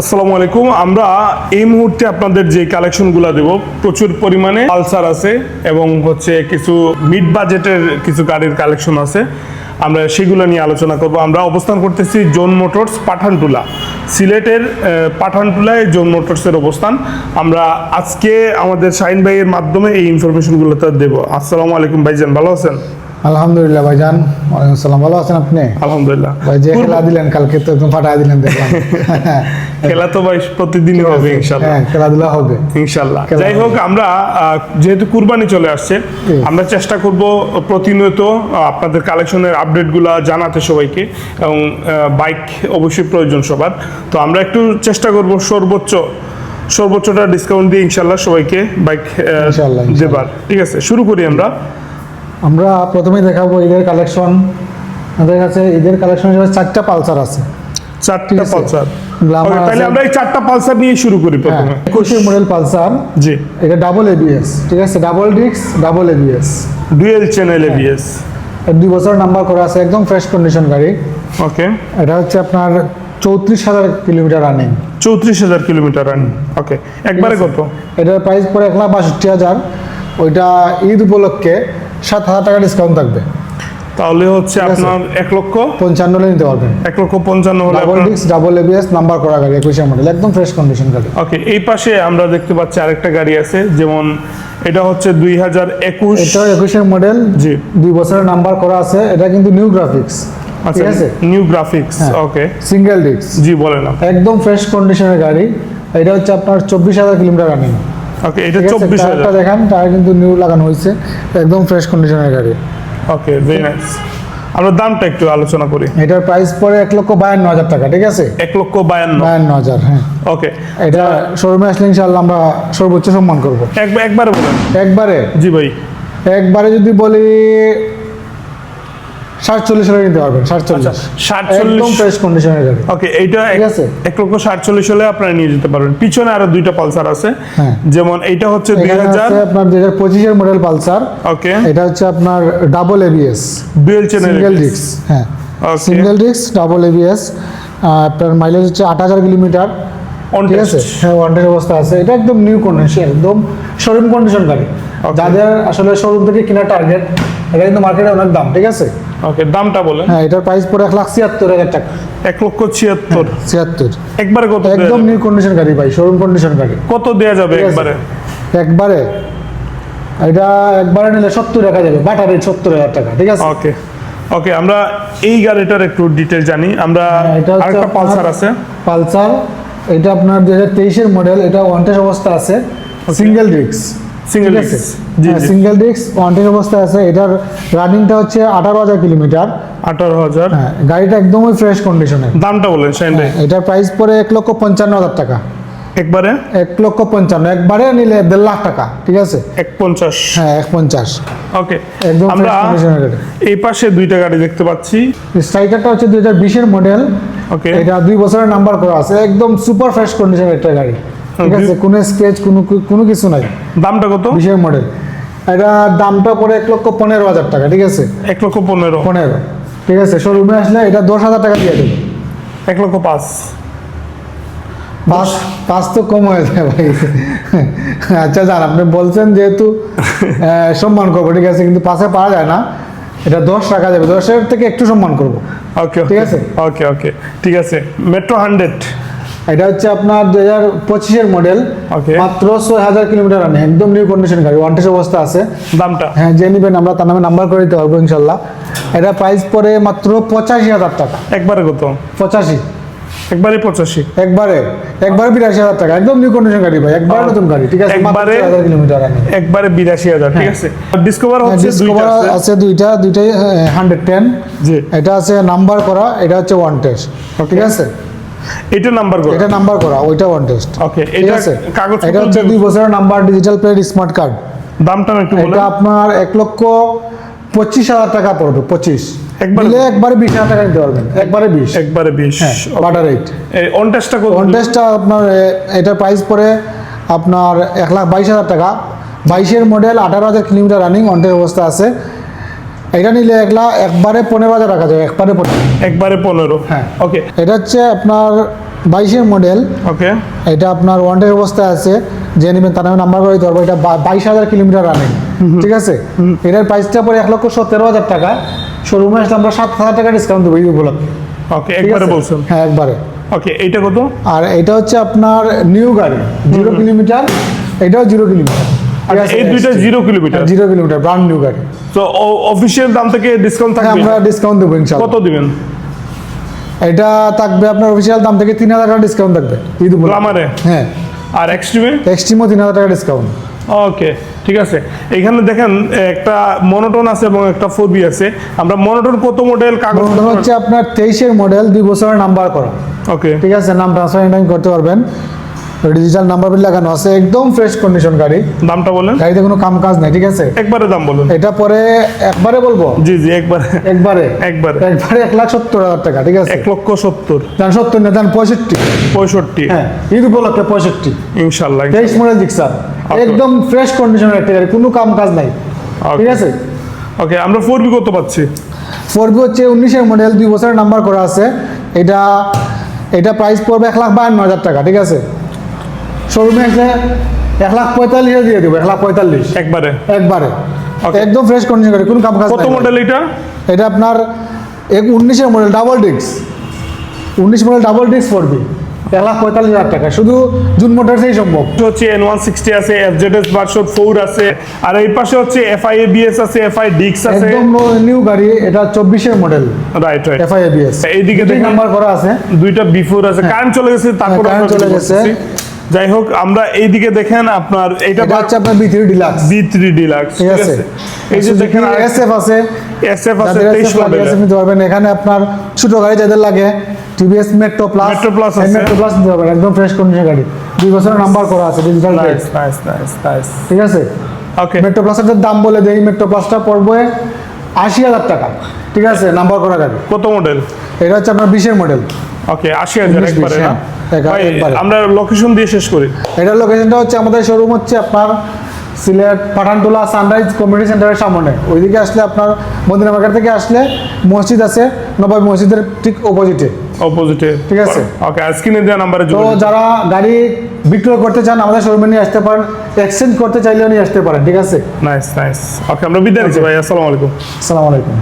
আসসালামু আলাইকুম। আমরা এই মুহূর্তে আপনাদের যে কালেকশনগুলো দেব, প্রচুর পরিমাণে পালসার আছে এবং হচ্ছে কিছু মিড বাজেটের কিছু গাড়ির কালেকশন আছে। আমরা সেগুলো নিয়ে আলোচনা করব। আমরা অবস্থান করতেছি জোন মোটরস পাঠানটুলা, সিলেটের পাঠানটুলায় জোন মোটরসের অবস্থান। আমরা আজকে আমাদের শাহিন ভাইয়ের মাধ্যমে এই ইনফরমেশনগুলো তো দেবো। আসসালামু আলাইকুম ভাইজান, ভালো আছেন? আলহামদুলিল্লাহ ভাইজান, ওয়ালাইকুম আসসালাম। ভালো আছেন আপনি? আলহামদুলিল্লাহ। ভাই যে খেলা দিলেন কালকে তো একদম ফাটাই দিলেন দেখলাম। খেলা তো ভাই প্রতিদিনই হবে ইনশাআল্লাহ। হ্যাঁ, খেলাধুলা হবে ইনশাআল্লাহ। যাই হোক, আমরা যেহেতু কুরবানি চলে আসছে, আমরা চেষ্টা করব প্রতিনিয়ত আপনাদের কালেকশনের আপডেটগুলো জানাতে সবাইকে, এবং বাইক অবশ্যই প্রয়োজন সবার। তো আমরা একটু চেষ্টা করব সর্বোচ্চটা ডিসকাউন্ট দিয়ে ইনশাআল্লাহ সবাইকে বাইক দেবার। ঠিক আছে, শুরু করি আমরা প্রথমে দেখাবো ঈদের কালেকশন। আমাদের কাছে ঈদের কালেকশন হিসেবে 4টা পালসার আছে। 4টা পালসার, তাহলে আমরা এই 4টা পালসার নিয়ে শুরু করি প্রথমে। 21 মডেল পালসার, জি, এটা ডাবল এবিএস, ঠিক আছে, double disc, double ABS, dual channel ABS, 2 বছর নাম্বার করা আছে, একদম ফ্রেশ কন্ডিশন গাড়ি। ওকে, এটা হচ্ছে আপনার 34,000 kilometre running. 34,000 kilometre running. Okay, একবারে কত? এটার প্রাইস পড়ে 1,62,000। ওইটা ঈদ উপলক্ষে 7,000 টাকা ডিসকাউন্ট থাকবে। তাহলে হচ্ছে আপনার 1,55,000 নিতে পারবেন। 1,55,000 হলে double disc, double ABS, number করা গাড়ি, 21 মডেল, একদম ফ্রেশ কন্ডিশন গাড়ি। ওকে, এই পাশে আমরা দেখতে পাচ্ছি আরেকটা গাড়ি আছে, যেমন এটা হচ্ছে 2021, এটা 21 মডেল, জি, 2 বছরের নাম্বার করা আছে। এটা কিন্তু নিউ গ্রাফিক্স, ঠিক আছে, নিউ গ্রাফিক্স। ওকে, সিঙ্গেল ডিস্ক, জি, বলেন না, একদম ফ্রেশ কন্ডিশনের গাড়ি। এটা হচ্ছে আপনার 24,000 কিলোমিটার রানিং। ওকে, এটা 24,000 দেখেন, টায়ার কিন্তু নিউ লাগানো হয়েছে, একদম ফ্রেশ কন্ডিশনের গাড়ি। ওকে, ভেরি নাইস। আমরা দামটা একটু আলোচনা করি। এটার প্রাইস পড়ে 1,52,000 টাকা, ঠিক আছে, 1,52,000। হ্যাঁ, ওকে, এটা শোরুমে আসলে ইনশাআল্লাহ আমরা সর্বোচ্চ সম্মান করব। একবারে বলেন। একবারে, জি ভাই, একবারে যদি বলি 47 হলে নিতে পারবেন। 47, একদম ফ্রেশ কন্ডিশনের গাড়ি। ওকে, এইটা ঠিক আছে, 1,47,000 হলে আপনারা নিয়ে যেতে পারবেন। পিছনে আরো 2টা পালসার আছে, যেমন এইটা হচ্ছে 2000, আপনার 2025 এর মডেল পালসার। ওকে, এটা হচ্ছে আপনার double ABS, dual channel, single disc, হ্যাঁ, সিঙ্গেল ডিস্ক, ডাবল এবিএস। আপনার মাইলেজ হচ্ছে 8,000 কিলোমিটার, ঠিক আছে, হ্যাঁ, ওয়ান টেস্ট অবস্থা আছে। এটা একদম নিউ কন্ডিশন, একদম শোরুম কন্ডিশন গাড়ি। যাদের আসলে শোরুম থেকে কেনার টার্গেট, এটা কিন্তু মার্কেটে অনেক দাম, ঠিক আছে। ওকে, দামটা বলেন। হ্যাঁ, এটার প্রাইস পড়ে 1,76,000 টাকা। 1,76,000 একবারে কত? একদম নিউ কন্ডিশন গাড়ি ভাই, শোরুম কন্ডিশন গাড়ি। কত দেয়া যাবে একবারে? একবারে এটা একবারে নিলে 70 টাকা যাবে, বাটা রেট 70,000 টাকা, ঠিক আছে। ওকে, ওকে, আমরা এই গাড়িটার একটু ডিটেইল জানি। আমরা আরেকটা পালসার আছে, পালসার। এটা আপনার 2023 এর মডেল, এটা ওয়ান টেস্ট অবস্থা আছে, সিঙ্গেল ডিস্ক, সিঙ্গেল ডিস্ক, জি, সিঙ্গেল ডিস্ক, ওয়ান টেস্ট অবস্থা আছে। এটার রানিংটা হচ্ছে 18,000 কিলোমিটার। 18,000, হ্যাঁ, গাড়িটা একদমই ফ্রেশ কন্ডিশনে। দামটা বলেন শাহিন ভাই। এটার প্রাইস পড়ে 1,55,000 টাকা। একবারে 1,55,000, একবারে নিলে 1.5 লাখ টাকা, ঠিক আছে, 1,50,000, হ্যাঁ, 1,50,000। ওকে, একদম আমরা এই পাশে 2টা গাড়ি দেখতে পাচ্ছি। স্ট্রাইকারটা হচ্ছে 2020 এর মডেল। ওকে, এটা 2 বছরের নাম্বার করা আছে, একদম সুপার ফ্রেশ কন্ডিশনের একটা গাড়ি, ঠিক আছে, কোনো স্ক্র্যাচ, কোনো কিছু নাই। দামটা কত? 20 এর মডেল। এটা দামটা পড়ে 1,15,000 টাকা, ঠিক আছে, 1,15,000, ঠিক আছে। শোরুমে আসলে এটা 10,000 টাকা দিয়ে দেবে। 1,05,000, 5 তো কম হয়ে যায় ভাই। আচ্ছা যান, আপনি বলছেন যেহেতু সম্মান করবো, ঠিক আছে, কিন্তু 5-এ পাওয়া যায় না, এটা 10 টাকা যাবে, 10-এর থেকে একটু সম্মান করবো। ওকে, ঠিক আছে, ওকে, ওকে, ঠিক আছে। মেট্রো 100, এটা হচ্ছে আপনার 2025 এর মডেল, মাত্র 6,000 কিলোমিটার রানিং, একদম নিউ কন্ডিশন গাড়ি, ওয়ান টেস্ট অবস্থা আছে। দামটা, হ্যাঁ, যে নিবেন আমরা তার নামে নাম্বার করে দিতে পারবো ইনশাল্লাহ। এটা প্রাইস পড়ে মাত্র 85,000 টাকা। একবারে কত? 85, একবারে 85, একবারে 82,000 টাকা, একদম নিউ কন্ডিশন গাড়ি ভাই, একবারে নতুন গাড়ি, ঠিক আছে, একবারে 6,000 কিলোমিটার রানিং, একবারে 82,000, ঠিক আছে। ডিসকভার হচ্ছে 2টা আছে, দুইটাই 110, জি, এটা আছে নাম্বার করা, এটা হচ্ছে ওয়ান টেস্ট, ঠিক আছে, এটা নাম্বার করা, এটা নাম্বার করা, ওইটা ওয়ান টেস্ট। ওকে, এটা কাগজ, এটা হচ্ছে 2 বছরের number, digital plate, smart card. দামটা একটু বলেন। এটা আপনার 1,25,000 টাকা পড়বে, 25 একবারে 20,000 টাকা নিতে পারবেন, একবারে 20, হ্যাঁ, বাটা রেট। অন টেস্টটা আপনার এটার প্রাইস পড়ে আপনার 1,22,000 টাকা। 22 এর model, 18,000 kilometre running, on test অবস্থা আছে। এটা নিলে একবারে 15,000 টাকা যাবে, একবারে 15। একবারে 15, হ্যাঁ, ওকে। এটা হচ্ছে আপনার 22-এর মডেল, ওকে এটা আপনার ওয়ান্টেড অবস্থায় আছে, যে নেবেন তার নামে নাম্বার করে দিতে পারবো। এটা 22,000 কিলোমিটার রানিং, ঠিক আছে। এটার প্রাইসটা পরে 1,17,000 টাকা। শোরুমে আসলে আমরা 7,000 টাকা ডিসকাউন্ট দেবো এই উপলক্ষে। ওকে, ঠিক একবারে আছে? বলছেন। হ্যাঁ, একবারে। ওকে, এইটা কত? আর এটা হচ্ছে আপনার নিউ গাড়ি, 0 কিলোমিটার, এটাও 0 কিলোমিটার। আচ্ছা, এই দুইটা 0 কিলোমিটার, 0 কিলোমিটার ব্র্যান্ড নিউ গাড়ি। তো অফিসিয়াল দাম থেকে ডিসকাউন্ট হ্যাঁ, থাকবে? আমরা ডিসকাউন্ট দেবো ইনশাআল্লাহ। কত দিবেন? এটা থাকবে আপনার অফিসিয়াল দাম থেকে 3,000 টাকা ডিসকাউন্ট থাকবে ঈদ উপলক্ষে। গ্ল্যামারে? হ্যাঁ। আর এক্সট্রিমে? এক্সট্রিমও 3,000 টাকা ডিসকাউন্ট। ওকে, ঠিক আছে। এখানে দেখেন একটা মনোটন আছে এবং একটা 4B আছে। আমরা মনোটন কত মডেল কাগজ? মডেল হচ্ছে আপনার 23-এর মডেল, 2 বছরের নাম্বার করা, ওকে, ঠিক আছে। নাম ট্রান্সফার এন্ড করতে পারবেন, ডিজিটাল নাম্বার প্লেট লাগানো আছে, একদম ফ্রেশ কন্ডিশন গাড়ি। দামটা বলেন। গাড়িতে কোনো কাম কাজ নাই, ঠিক আছে। একবারে দাম বলুন। এটা পরে একবারে বলবো, জি জি, একবারে একবারে একবারে 1,70,000 টাকা, ঠিক আছে। 1,70,000 জান 70 না, জান 65। 65 হ্যাঁ, ঈদ উপলক্ষে 65। ইনশাল্লাহ। 23 মডেল জিক্সার, একদম ফ্রেশ কন্ডিশনের একটা গাড়ি, কোনো কাম কাজ নাই, ঠিক আছে। ওকে, আমরা 4B কত পাচ্ছি? 4B হচ্ছে 19-এর মডেল, 2 বছরের নাম্বার করা আছে। এটা প্রাইস পড়বে 1,52,000 টাকা, ঠিক আছে। শোরুমে এসে 1,45,000 দিয়ে দেবো, 1,45,000 একবারে একবারে, Okay. একদম ফ্রেশ কন্ডিশন গাড়ি, কোনো কাম কাজ কত নাই। মডেল এটা? এটা আপনার 19-এর model double disc, 19 model double disc 4B, 1,45,000 টাকা, শুধু জুন মোটরসেই সম্ভব। এটা হচ্ছে N160 আছে, FZS ভার্সন 4 আছে, আর এই পাশে হচ্ছে FI ABS আছে, FI ডিক্স আছে। একদম নিউ গাড়ি, এটা 24-এর model, right right. FI ABS। এইদিকে দেখেন নাম্বার করা আছে, দুইটা বিফোর আছে, কারেন্ট চলে গেছে, তারপর current আমরা চলে ভিডিও গেছে। করতেছি। যাই হোক, আমরা এইদিকে দেখেন আপনার এটা এটা হচ্ছে আপনার B3 ডিলাক্স, B3 ডিলাক্স, ঠিক আছে। এই যে দেখেন SF আছে, SF আছে যাদের 23 SF লাগে মডেল। SF নিতে পারবেন। এখানে আপনার ছোট গাড়ি যাদের লাগে, TVS metro plus, Metro Plus আছে। মেট্রো প্লাস নিতে পারবেন, একদম ফ্রেশ কন্ডিশন গাড়ি, 2 বছরের নাম্বার করা আছে, digital plate, nice nice nice nice. ঠিক আছে। ওকে, মেট্রো প্লাসের দাম বলে দেই, মেট্রো প্লাসটা পড়বে 80,000 টাকা, ঠিক আছে, নাম্বার করা গাড়ি। কত মডেল? এটা হচ্ছে আপনার 20-এর মডেল। ওকে, 80,000 19, একবারে না? হ্যাঁ, ভাই, একবারে। আমরা লোকেশন দিয়ে শেষ করি। এটার লোকেশনটা হচ্ছে আমাদের শোরুম হচ্ছে আপনার সিলেট পাঠানটোলা সানরাইজ কমিউনিটি সেন্টারের সামনে। ওইদিকে আসলে আপনার মদিনা মার্কেট থেকে আসলে মসজিদ আছে, নবাব মসজিদের ঠিক অপোজিটে, অপোজিটে, ঠিক আছে। ওকে, স্ক্রিনে দেওয়া নাম্বারে তো যোগাযোগ। যারা গাড়ি বিক্রয় করতে চান আমাদের শোরুমে নিয়ে আসতে পারেন, এক্সচেঞ্জ করতে চাইলেও নিয়ে আসতে পারেন, ঠিক আছে। Nice nice. ওকে, আমরা বিদায় নিচ্ছি ভাই, আসসালামু আলাইকুম। আসসালামু আলাইকুম।